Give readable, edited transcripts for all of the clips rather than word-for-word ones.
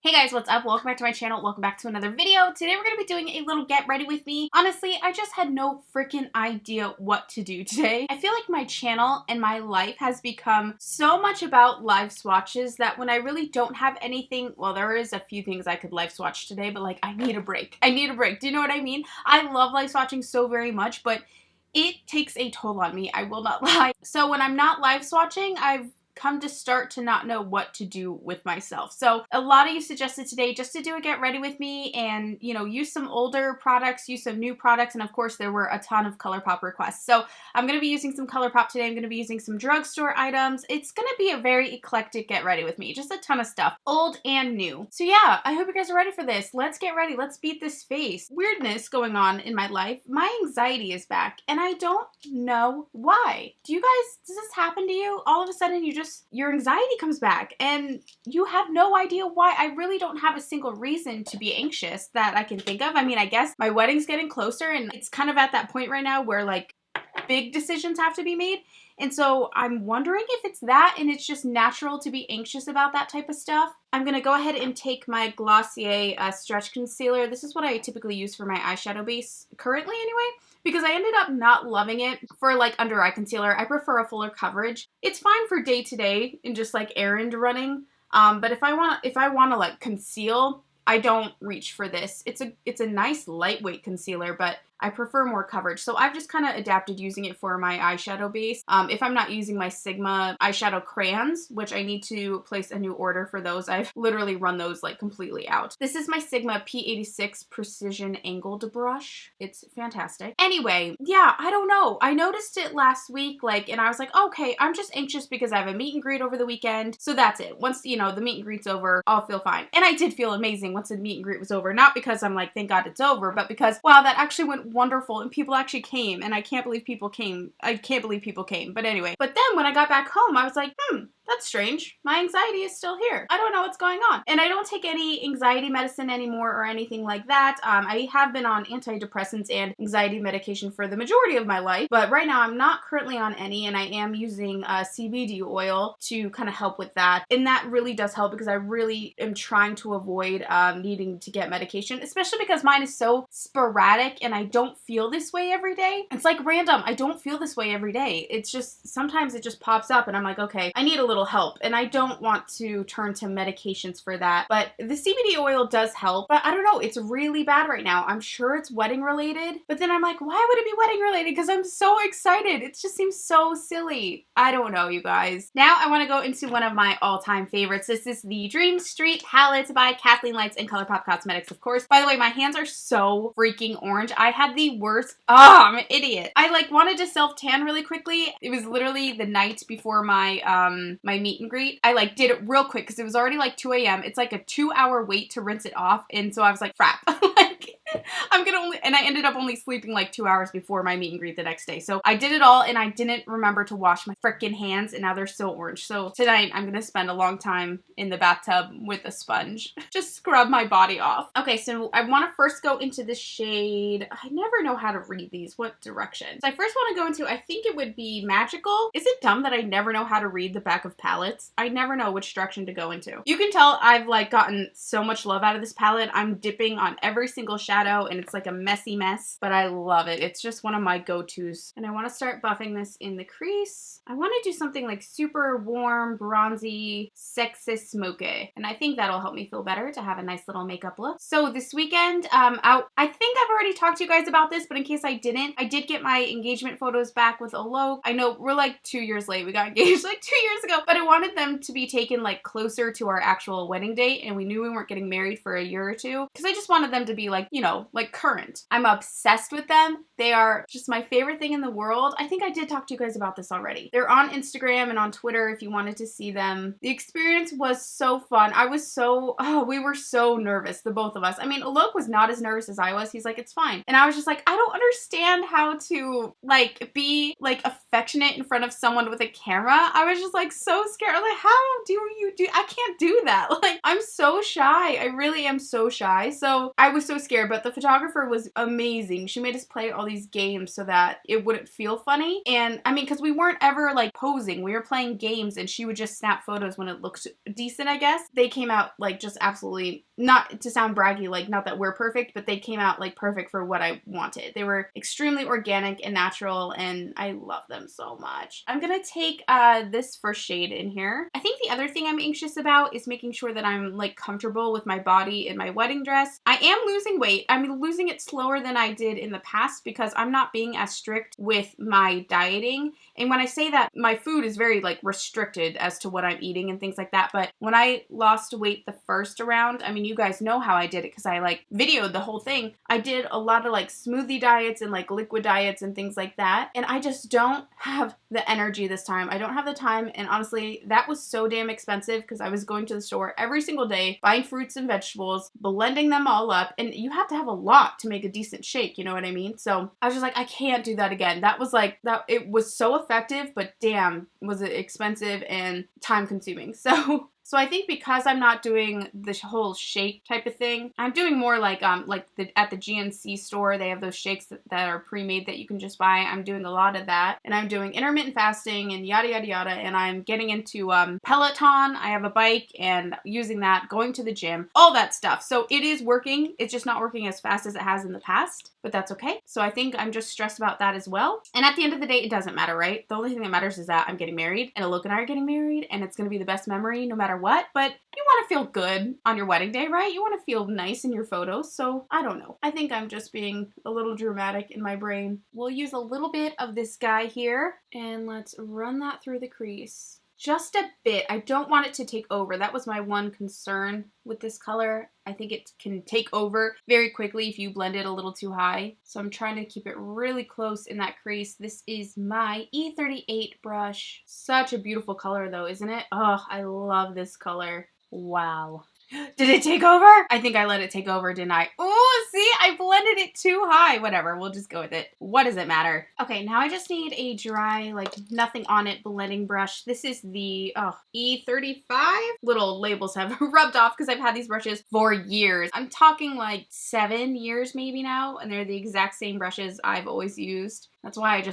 Hey guys, what's up? Welcome back to my channel. Welcome back to another video. Today we're going to be doing a little get ready with me. Honestly, I just had no freaking idea what to do today. I feel like my channel and my life has become so much about live swatches that when I really don't have anything, well, there is a few things I could live swatch today, but like I need a break. I need a break. Do you know what I mean? I love live swatching so very much, but it takes a toll on me. I will not lie. So when I'm not live swatching, I've come to start to not know what to do with myself. So a lot of you suggested today just to do a get ready with me and, you know, use some older products, use some new products, and of course there were a ton of Colourpop requests. So I'm going to be using some Colourpop today. I'm going to be using some drugstore items. It's going to be a very eclectic get ready with me. Just a ton of stuff, old and new. So yeah, I hope you guys are ready for this. Let's get ready. Let's beat this face. Weirdness going on in my life. My anxiety is back and I don't know why. Do you guys, does this happen to you? All of a sudden your anxiety comes back and you have no idea why. I really don't have a single reason to be anxious that I can think of. I mean, I guess my wedding's getting closer and it's kind of at that point right now where like big decisions have to be made. And so I'm wondering if it's that and it's just natural to be anxious about that type of stuff. I'm going to go ahead and take my Glossier stretch concealer. This is what I typically use for my eyeshadow base currently anyway, because I ended up not loving it for like under eye concealer. I prefer a fuller coverage. It's fine for day to day and just like errand running. But if I want to like conceal, I don't reach for this. It's a nice lightweight concealer, but I prefer more coverage. So I've just kind of adapted using it for my eyeshadow base. If I'm not using my Sigma eyeshadow crayons, which I need to place a new order for those, I've literally run those like completely out. This is my Sigma P46 Precision Angled Brush. It's fantastic. Anyway, yeah, I don't know. I noticed it last week, like, and I was like, okay, I'm just anxious because I have a meet and greet over the weekend. So that's it. Once, you know, the meet and greet's over, I'll feel fine. And I did feel amazing once the meet and greet was over. Not because I'm like, thank God it's over, but because, wow, that actually went wonderful and people actually came and I can't believe people came. I can't believe people came. But anyway, but then when I got back home, I was like, that's strange. My anxiety is still here. I don't know what's going on. And I don't take any anxiety medicine anymore or anything like that. I have been on antidepressants and anxiety medication for the majority of my life, but right now I'm not currently on any and I am using CBD oil to kind of help with that. And that really does help because I really am trying to avoid needing to get medication, especially because mine is so sporadic and I don't feel this way every day. It's like random. I don't feel this way every day. It's just, sometimes it just pops up and I'm like, okay, I need a little help and I don't want to turn to medications for that, but the CBD oil does help. But I don't know, it's really bad right now. I'm sure it's wedding related, but then I'm like, why would it be wedding related? Because I'm so excited. It just seems so silly. I don't know, you guys. Now I want to go into one of my all-time favorites. This is the Dream Street palette by Kathleen Lights and Colourpop Cosmetics, of course. By the way, my hands are so freaking orange. I had the worst, I'm an idiot. I like wanted to self-tan really quickly. It was literally the night before my my meet and greet. I like did it real quick because it was already like 2 a.m. It's like a 2-hour wait to rinse it off. And so I was like, crap. Like, I'm gonna only, and I ended up only sleeping like 2 hours before my meet and greet the next day. So I did it all and I didn't remember to wash my freaking hands and now they're so orange. So tonight I'm gonna spend a long time in the bathtub with a sponge. Just scrub my body off. Okay, so I want to first go into the shade. I never know how to read these. What direction? So I first want to go into, I think it would be Magical. Is it dumb that I never know how to read the back of palettes? I never know which direction to go into. You can tell I've like gotten so much love out of this palette. I'm dipping on every single shadow and it's like a messy mess, but I love it. It's just one of my go-tos. And I want to start buffing this in the crease. I want to do something like super warm, bronzy, sexy, smoky. And I think that'll help me feel better to have a nice little makeup look. So this weekend, I think I've already talked to you guys about this, but in case I didn't, I did get my engagement photos back with Alok. I know we're like 2 years late. We got engaged like 2 years ago, but I wanted them to be taken like closer to our actual wedding date. And we knew we weren't getting married for a year or two because I just wanted them to be like, you know, like current. I'm obsessed with them. They are just my favorite thing in the world. I think I did talk to you guys about this already. They're on Instagram and on Twitter if you wanted to see them. The experience was so fun. I was so, we were so nervous, the both of us. I mean, Alok was not as nervous as I was. He's like, it's fine. And I was just like, I don't understand how to like be like affectionate in front of someone with a camera. I was just like so scared. I was like, how do you do? I can't do that. Like, I'm so shy. I really am so shy. So I was so scared, but the photographer was amazing. She made us play all these games so that it wouldn't feel funny. And I mean, because we weren't ever like posing, we were playing games and she would just snap photos when it looked decent, I guess. They came out like just absolutely, not to sound braggy, like not that we're perfect, but they came out like perfect for what I wanted. They were extremely organic and natural and I love them so much. I'm gonna take this first shade in here. I think the other thing I'm anxious about is making sure that I'm like comfortable with my body in my wedding dress. I am losing weight. I'm losing it slower than I did in the past because I'm not being as strict with my dieting. And when I say that, my food is very like restricted as to what I'm eating and things like that. But when I lost weight the first round, I mean, you guys know how I did it because I like videoed the whole thing. I did a lot of like smoothie diets and like liquid diets and things like that. And I just don't have the energy this time. I don't have the time. And honestly, that was so damn expensive because I was going to the store every single day, buying fruits and vegetables, blending them all up. And you have to have a lot to make a decent shake. You know what I mean? So I was just like, I can't do that again. That was like, that it was so effective, but damn, was it expensive and time consuming. So I think because I'm not doing the whole shake type of thing, I'm doing more like at the GNC store, they have those shakes that are pre-made that you can just buy. I'm doing a lot of that, and I'm doing intermittent fasting and yada yada yada, and I'm getting into Peloton. I have a bike and using that, going to the gym, all that stuff. So it is working. It's just not working as fast as it has in the past, but that's okay. So I think I'm just stressed about that as well. And at the end of the day, it doesn't matter, right? The only thing that matters is that I'm getting married, and Alok and I are getting married, and it's going to be the best memory no matter what. But you want to feel good on your wedding day, right? You want to feel nice in your photos. So I don't know. I think I'm just being a little dramatic in my brain. We'll use a little bit of this guy here, and let's run that through the crease. Just a bit. I don't want it to take over. That was my one concern with this color. I think it can take over very quickly if you blend it a little too high. So I'm trying to keep it really close in that crease. This is my E46 brush. Such a beautiful color though, isn't it? Oh, I love this color. Wow. Did it take over? I think I let it take over, didn't I? Oh, see, I blended it too high. Whatever, we'll just go with it. What does it matter? Okay, now I just need a dry, like nothing on it blending brush. This is the E35. Little labels have rubbed off because I've had these brushes for years. I'm talking like 7 years maybe now, and they're the exact same brushes I've always used. That's why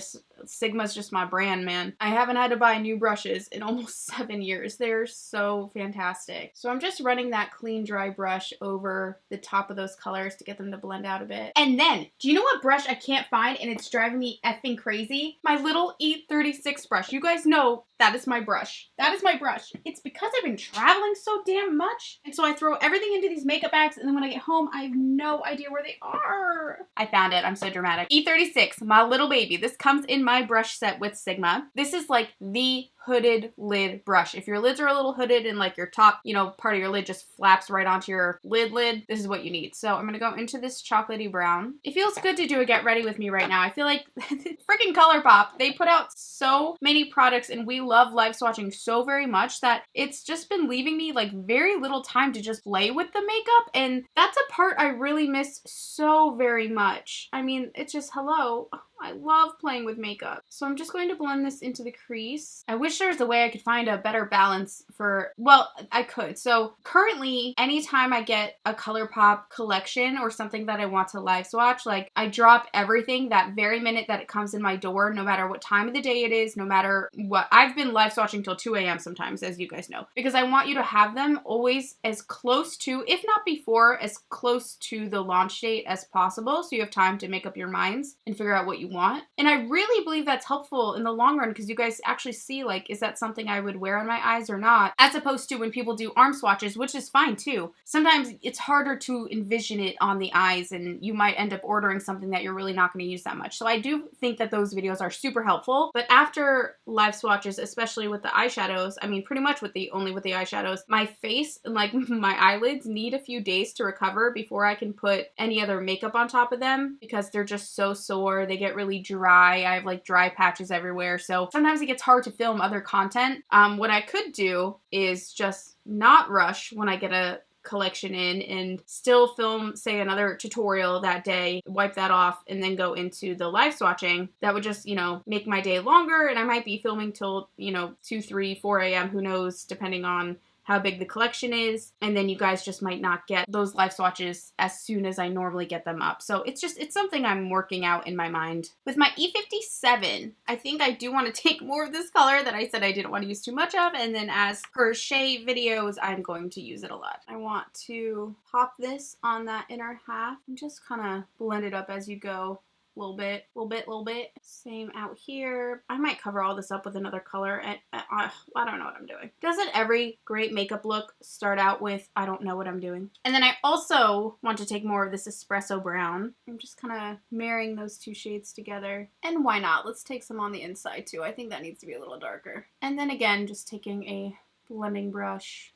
Sigma's just my brand, man. I haven't had to buy new brushes in almost 7 years. They're so fantastic. So I'm just running that clean, dry brush over the top of those colors to get them to blend out a bit. And then, do you know what brush I can't find and it's driving me effing crazy? My little E46 brush. You guys know that is my brush. That is my brush. It's because I've been traveling so damn much. And so I throw everything into these makeup bags, and then when I get home, I have no idea where they are. I found it. I'm so dramatic. E46, my little baby. This comes in my brush set with Sigma. This is like the hooded lid brush. If your lids are a little hooded and like your top, part of your lid just flaps right onto your lid, this is what you need. So I'm gonna go into this chocolatey brown. It feels good to do a get ready with me right now. I feel like freaking Colourpop, they put out so many products and we love live swatching so very much that it's just been leaving me like very little time to just play with the makeup, and that's a part I really miss so very much. I mean, it's just hello. I love playing with makeup. So I'm just going to blend this into the crease. I wish there was a way I could find a better balance for, well, I could. So currently, anytime I get a Colourpop collection or something that I want to live swatch, like I drop everything that very minute that it comes in my door, no matter what time of the day it is, no matter what. I've been live swatching till 2 a.m. sometimes, as you guys know, because I want you to have them always as close to, if not before, as close to the launch date as possible. So you have time to make up your minds and figure out what you want. And I really believe that's helpful in the long run because you guys actually see, like, is that something I would wear on my eyes or not? As opposed to when people do arm swatches, which is fine too. Sometimes it's harder to envision it on the eyes and you might end up ordering something that you're really not going to use that much. So I do think that those videos are super helpful. But after live swatches, especially with the eyeshadows, I mean, pretty much only with the eyeshadows, my face and like my eyelids need a few days to recover before I can put any other makeup on top of them because they're just so sore. They get really dry. I have like dry patches everywhere. So sometimes it gets hard to film other content. What I could do is just not rush when I get a collection in and still film, say, another tutorial that day, wipe that off, and then go into the live swatching. That would just, make my day longer, and I might be filming till, 2, 3, 4 a.m., who knows, depending on how big the collection is, and then you guys just might not get those live swatches as soon as I normally get them up. So it's something I'm working out in my mind. With my E57, I think I do want to take more of this color that I said I didn't want to use too much of, and then as per SHAE videos, I'm going to use it a lot. I want to pop this on that inner half and just kind of blend it up as you go. Little bit, little bit, little bit. Same out here. I might cover all this up with another color, and I don't know what I'm doing. Doesn't every great makeup look start out with, I don't know what I'm doing? And then I also want to take more of this espresso brown. I'm just kind of marrying those two shades together. And why not? Let's take some on the inside too. I think that needs to be a little darker. And then again, just taking a blending brush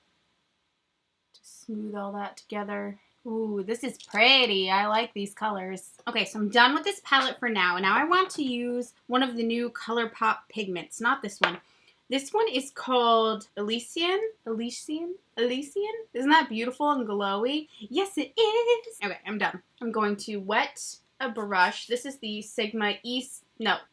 to smooth all that together. Ooh, this is pretty. I like these colors. Okay, so I'm done with this palette for now. Now I want to use one of the new Colourpop pigments. Not this one. This one is called Elysian. Elysian? Isn't that beautiful and glowy? Yes, it is. Okay, I'm done. I'm going to wet a brush. This is the Sigma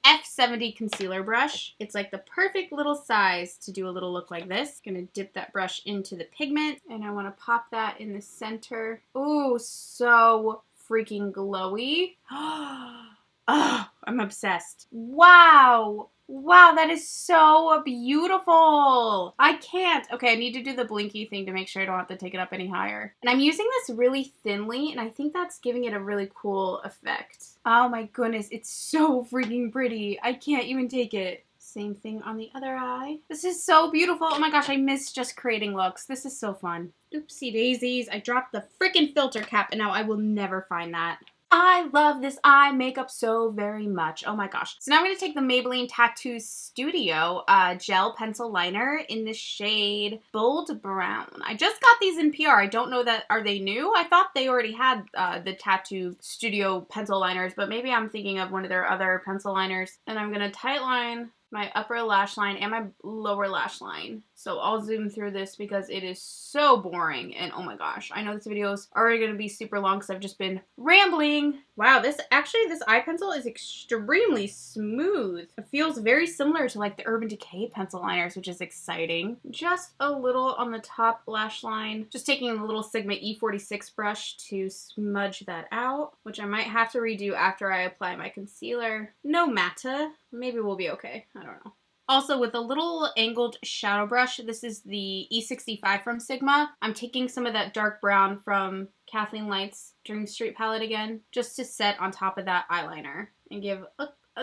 F70 concealer brush. It's like the perfect little size to do a little look like this. Gonna dip that brush into the pigment, and I want to pop that in the center. Ooh, so freaking glowy. Oh, I'm obsessed. Wow. Wow, that is so beautiful. I can't. Okay, I need to do the blinky thing to make sure I don't have to take it up any higher. And I'm using this really thinly, and I think that's giving it a really cool effect. Oh my goodness, it's so freaking pretty. I can't even take it. Same thing on the other eye. This is so beautiful. Oh my gosh, I miss just creating looks. This is so fun. Oopsie daisies. I dropped the freaking filter cap, and now I will never find that. I love this eye makeup so very much. Oh my gosh. So now I'm going to take the Maybelline Tattoo Studio gel pencil liner in the shade Bold Brown. I just got these in PR. I don't know that, are they new? I thought they already had the Tattoo Studio pencil liners, but maybe I'm thinking of one of their other pencil liners. And I'm going to tight line my upper lash line and my lower lash line. So I'll zoom through this because it is so boring, and oh my gosh, I know this video is already going to be super long because I've just been rambling. Wow, this eye pencil is extremely smooth. It feels very similar to like the Urban Decay pencil liners, which is exciting. Just a little on the top lash line. Just taking a little Sigma E46 brush to smudge that out, which I might have to redo after I apply my concealer. No matter. Maybe we'll be okay. I don't know. Also, with a little angled shadow brush, this is the E65 from Sigma. I'm taking some of that dark brown from Kathleen Light's Dream Street palette again, just to set on top of that eyeliner and give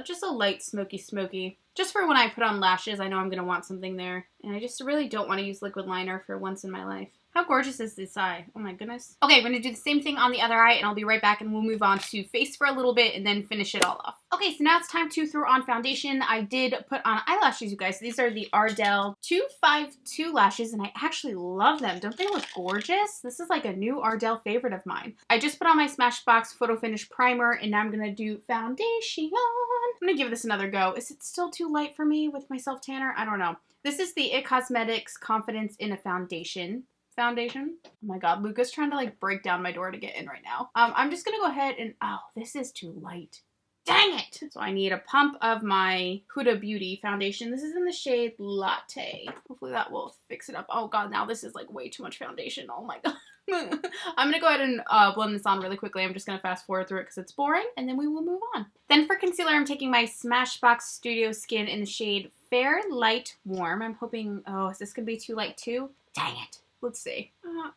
just a light smoky. Just for when I put on lashes, I know I'm going to want something there. And I just really don't want to use liquid liner for once in my life. How gorgeous is this eye? Oh my goodness. Okay, I'm going to do the same thing on the other eye, and I'll be right back, and we'll move on to face for a little bit and then finish it all off. Okay, so now it's time to throw on foundation. I did put on eyelashes, you guys. These are the Ardell 252 lashes, and I actually love them. Don't they look gorgeous? This is like a new Ardell favorite of mine. I just put on my Smashbox Photo Finish Primer, and now I'm going to do foundation. I'm going to give this another go. Is it still too light for me with my self-tanner? I don't know. This is the IT Cosmetics Confidence in a Foundation. Oh my god, Luca's trying to like break down my door to get in right now. I'm just gonna go ahead and, oh, this is too light. Dang it! So I need a pump of my Ulta Beauty foundation. This is in the shade Latte. Hopefully that will fix it up. Oh god, now this is like way too much foundation. Oh my god. I'm gonna go ahead and blend this on really quickly. I'm just gonna fast forward through it because it's boring, and then we will move on. Then for concealer, I'm taking my Smashbox Studio Skin in the shade Fair Light Warm. I'm hoping, oh, is this gonna be too light too? Dang it. Let's see. It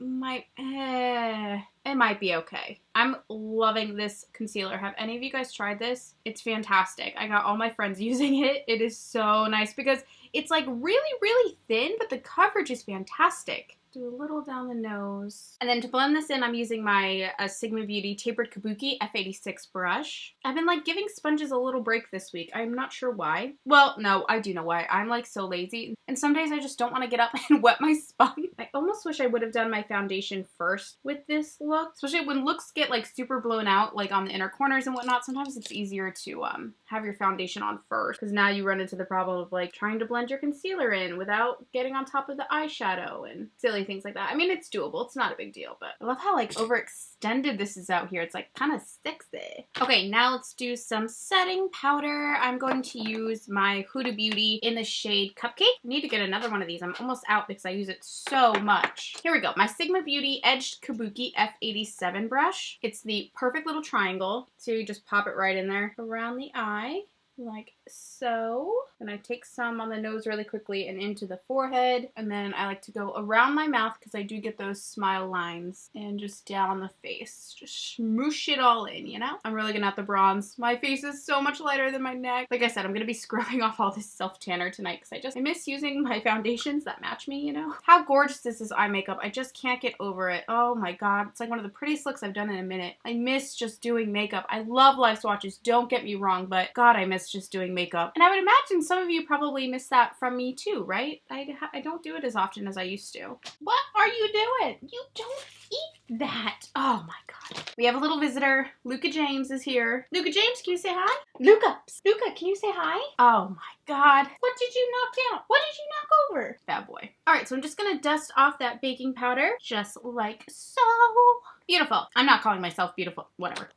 might be okay. I'm loving this concealer. Have any of you guys tried this? It's fantastic. I got all my friends using it. It is so nice because it's like really thin, but the coverage is fantastic. Do a little down the nose. And then to blend this in, I'm using my Sigma Beauty Tapered Kabuki F46 brush. I've been like giving sponges a little break this week. I'm not sure why. Well, no, I do know why. I'm like so lazy. And some days I just don't want to get up and wet my sponge. I almost wish I would have done my foundation first with this look. Especially when looks get like super blown out, like on the inner corners and whatnot. Sometimes it's easier to have your foundation on first. Because now you run into the problem of like trying to blend your concealer in without getting on top of the eyeshadow and silly silly things like that. I mean, it's doable. It's not a big deal, but I love how like overextended this is out here. It's like kind of sexy. Okay, now let's do some setting powder. I'm going to use my Ulta Beauty in the shade Cupcake. I need to get another one of these. I'm almost out because I use it so much. Here we go. My Sigma Beauty Edged Kabuki F87 brush. It's the perfect little triangle. So you just pop it right in there around the eye. Like so. And I take some on the nose really quickly and into the forehead. And then I like to go around my mouth because I do get those smile lines. And just down the face. Just smoosh it all in, you know? I'm really gonna have to bronze. My face is so much lighter than my neck. Like I said, I'm gonna be scrubbing off all this self-tanner tonight because I miss using my foundations that match me, you know? How gorgeous is this eye makeup? I just can't get over it. Oh my god. It's like one of the prettiest looks I've done in a minute. I miss just doing makeup. I love live swatches, don't get me wrong, but god, I miss just doing makeup. And I would imagine some of you probably miss that from me too, right? I don't do it as often as I used to. What are you doing? You don't eat that. Oh my god. We have a little visitor. Luca James is here. Luca James, can you say hi? Luca, can you say hi? Oh my god. What did you knock down? What did you knock over? Bad boy. All right, so I'm just gonna dust off that baking powder just like so. Beautiful. I'm not calling myself beautiful. Whatever.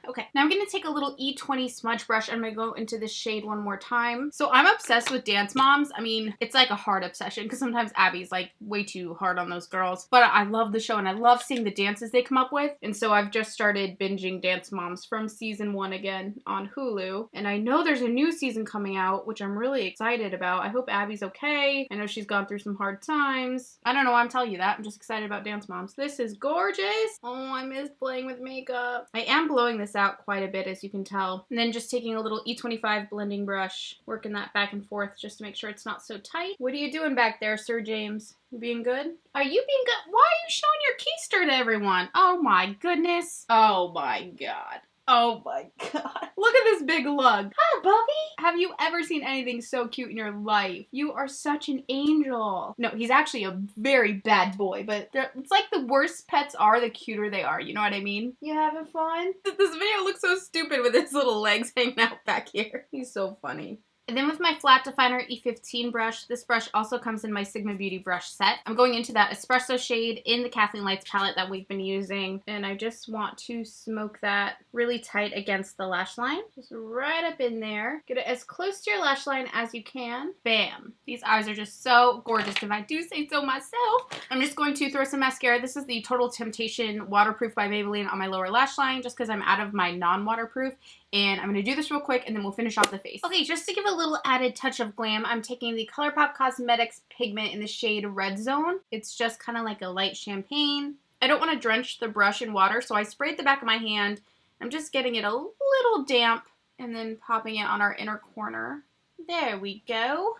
Okay. Now I'm going to take a little E20 smudge brush. I'm going to go into this shade one more time. So I'm obsessed with Dance Moms. I mean, it's like a hard obsession because sometimes Abby's like way too hard on those girls. But I love the show and I love seeing the dances they come up with. And so I've just started binging Dance Moms from season 1 again on Hulu. And I know there's a new season coming out, which I'm really excited about. I hope Abby's okay. I know she's gone through some hard times. I don't know why I'm telling you that. I'm just excited about Dance Moms. This is gorgeous. Oh, I miss playing with makeup. I am blowing this out quite a bit, as you can tell. And then just taking a little E25 blending brush, working that back and forth just to make sure it's not so tight. What are you doing back there, Sir James? You being good? Are you being good? Why are you showing your keister to everyone? Oh my goodness. Oh my god. Oh my god. Look at this big lug. Hi, Bubby. Have you ever seen anything so cute in your life? You are such an angel. No, he's actually a very bad boy, but it's like the worse pets are, the cuter they are. You know what I mean? You having fun? This video looks so stupid with his little legs hanging out back here. He's so funny. And then with my flat definer E15 brush, this brush also comes in my Sigma Beauty brush set. I'm going into that espresso shade in the Kathleen Lights palette that we've been using. And I just want to smoke that really tight against the lash line. Just right up in there. Get it as close to your lash line as you can. Bam. These eyes are just so gorgeous, if I do say so myself. I'm just going to throw some mascara. This is the Total Temptation Waterproof by Maybelline on my lower lash line, just because I'm out of my non-waterproof. And I'm going to do this real quick and then we'll finish off the face. Okay, just to give a little added touch of glam, I'm taking the Colourpop Cosmetics pigment in the shade Red Zone. It's just kind of like a light champagne. I don't want to drench the brush in water, so I sprayed the back of my hand. I'm just getting it a little damp and then popping it on our inner corner. There we go.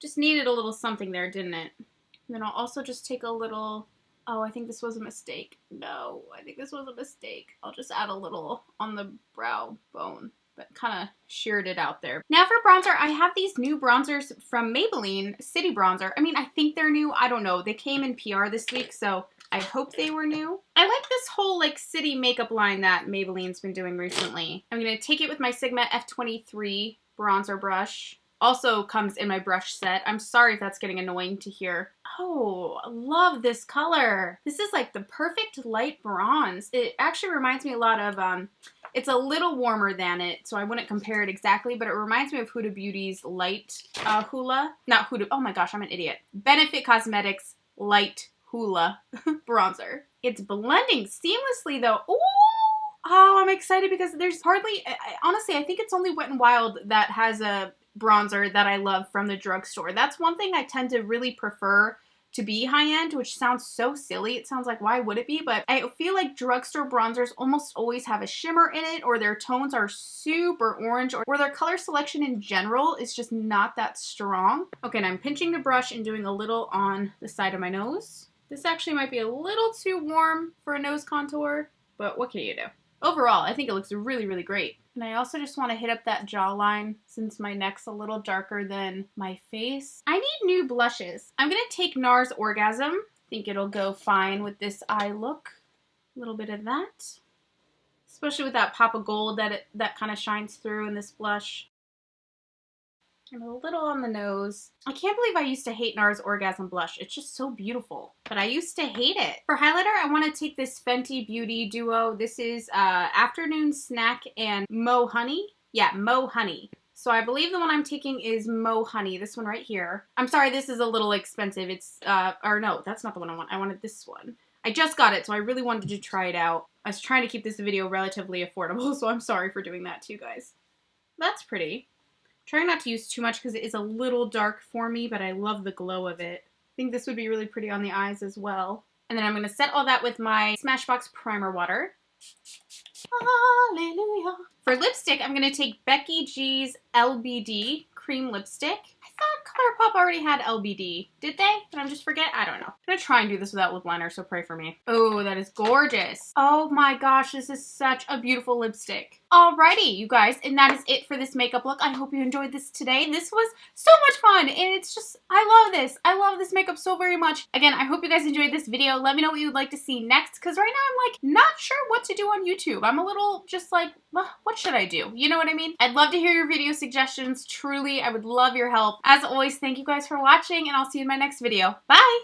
Just needed a little something there, didn't it? And then I'll also just take a little... Oh, I think this was a mistake. No, I think this was a mistake. I'll just add a little on the brow bone, but kind of sheared it out there. Now for bronzer, I have these new bronzers from Maybelline, City Bronzer. I mean, I think they're new. I don't know. They came in PR this week, so I hope they were new. I like this whole like city makeup line that Maybelline's been doing recently. I'm going to take it with my Sigma F23 bronzer brush. Also comes in my brush set. I'm sorry if that's getting annoying to hear. Oh, I love this color. This is like the perfect light bronze. It actually reminds me a lot of, it's a little warmer than it, so I wouldn't compare it exactly, but it reminds me of Huda Beauty's light Hula. Not Huda, oh my gosh, I'm an idiot. Benefit Cosmetics Light Hula bronzer. It's blending seamlessly though. Ooh! Oh, I'm excited because there's hardly, honestly, I think it's only Wet n Wild that has a bronzer that I love from the drugstore. That's one thing I tend to really prefer to be high-end, which sounds so silly. It sounds like, why would it be? But I feel like drugstore bronzers almost always have a shimmer in it, or their tones are super orange, or their color selection in general is just not that strong. Okay, and I'm pinching the brush and doing a little on the side of my nose. This actually might be a little too warm for a nose contour, but what can you do? Overall, I think it looks really, really great. And I also just want to hit up that jawline since my neck's a little darker than my face. I need new blushes. I'm going to take NARS Orgasm. I think it'll go fine with this eye look. A little bit of that. Especially with that pop of gold that kind of shines through in this blush. And a little on the nose. I can't believe I used to hate NARS Orgasm Blush. It's just so beautiful. But I used to hate it. For highlighter, I want to take this Fenty Beauty duo. This is Afternoon Snack and Mo Honey. Yeah, Mo Honey. So I believe the one I'm taking is Mo Honey. This one right here. I'm sorry, this is a little expensive. It's, or no, that's not the one I want. I wanted this one. I just got it, so I really wanted to try it out. I was trying to keep this video relatively affordable, so I'm sorry for doing that too, guys. That's pretty. Trying not to use too much because it is a little dark for me, but I love the glow of it. I think this would be really pretty on the eyes as well. And then I'm going to set all that with my Smashbox Primer Water. Hallelujah. For lipstick, I'm going to take Becky G's LBD Cream Lipstick. I thought Colourpop already had LBD. Did they? Did I just forget? I don't know. I'm going to try and do this without lip liner, so pray for me. Oh, that is gorgeous. Oh my gosh, this is such a beautiful lipstick. Alrighty, you guys, and that is it for this makeup look. I hope you enjoyed this today. This was so much fun, and it's just, I love this. I love this makeup so very much. Again, I hope you guys enjoyed this video. Let me know what you would like to see next, because right now I'm like not sure what to do on YouTube. I'm a little just like, well, what should I do? You know what I mean? I'd love to hear your video suggestions. Truly, I would love your help. As always, thank you guys for watching, and I'll see you in my next video. Bye!